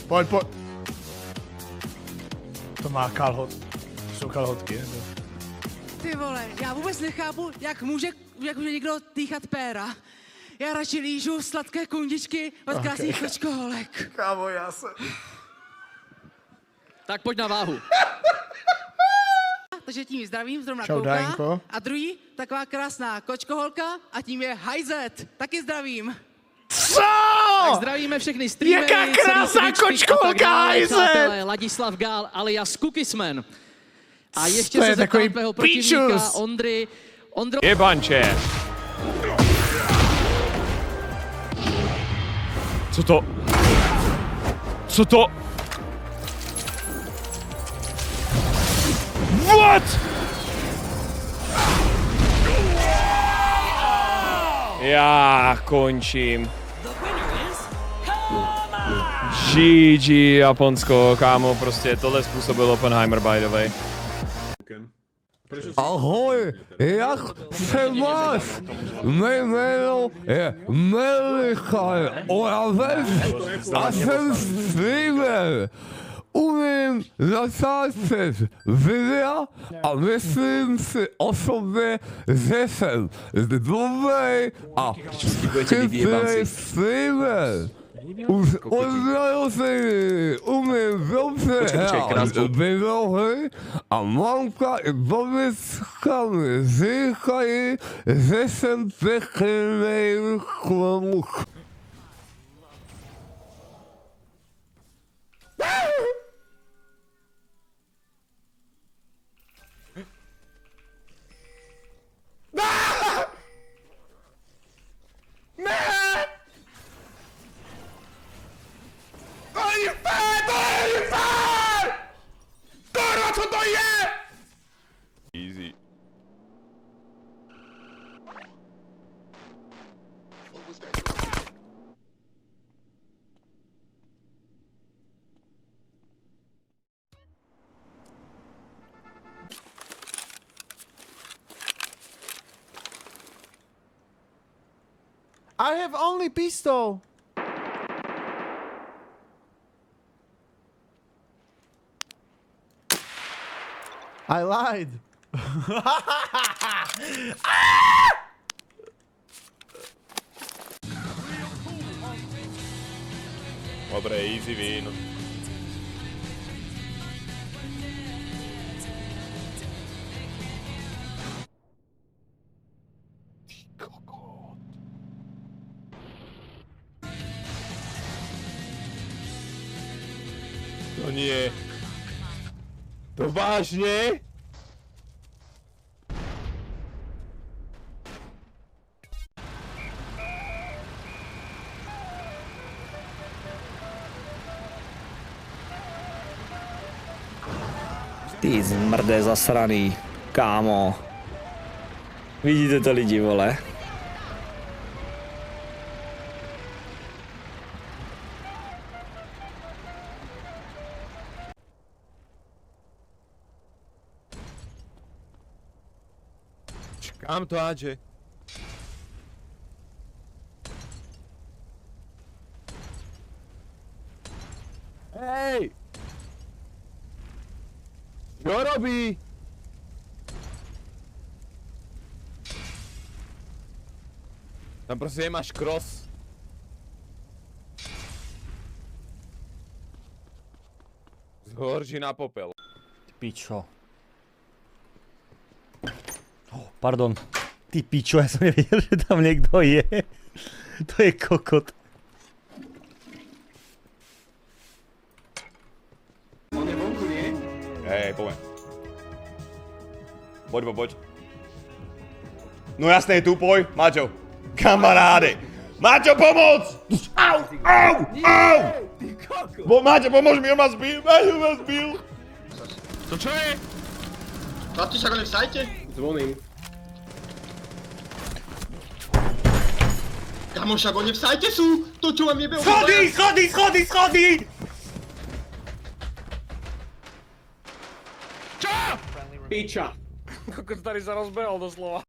Pojď. To má kalhot. Jsou kalhotky, nebo? Ty vole, já vůbec nechápu, jak může někdo dýchat péra. Já radši lížu sladké kundičky od krásných kočkoholek. Kámo, já se... Tak pojď na váhu. Takže tím zdravím, zrovna Čau, kouká. Dajnko. A druhý, taková krásná kočkoholka a tím je Hajzet. Taky zdravím. Co? Tak zdravíme všechny streamery, Jaká krásná kočkoholka, Hajzet! Ladislav Gál alias Cookiesman. A ještě To se je zeptám takový tvého protivníka píčus. Ondry. Ondro... Jebanče. Co to? Co to? What? Já končím. GG Japonsko, kámo, prostě tohle způsobil Oppenheimer, by the way. Ahoj, jak se máš? Mé jméno je Michal Oravec a jsem streamer. Umím natáčet videa a myslím si osobně, že jsem dobrý a chytrý streamer. Už od narození umím dobře hrát videohry a mamka i babička mi říkají, že jsem pěkný kluk. Kurva, co to je? Easy. I have only pistol. I lied. Dobre, easy win. To nie. To vážne? Ty zmrde zasraný, kámo. Vidíte to lidi, vole? Kam to hádže? Hej! Čo robí? Tam prostě nemáš cross. Zhorží na popel. Ty pičo. Pardon. Ty pičo, já jsem nevěděl, že tam někdo je. To je kokot. Hej, poďme. Poď. No jasné, tu poj, Maťo. Kamaráde. Maťo, pomoc! Au! Maťo, pomôž mi, on ma zbil. To čo je? Chlapci, však oni v sajte? Zvoním. Kamo, však oni v sajte sú! To čo vám jebe... Schody! Piča. Kokos tady sa rozbehol doslova.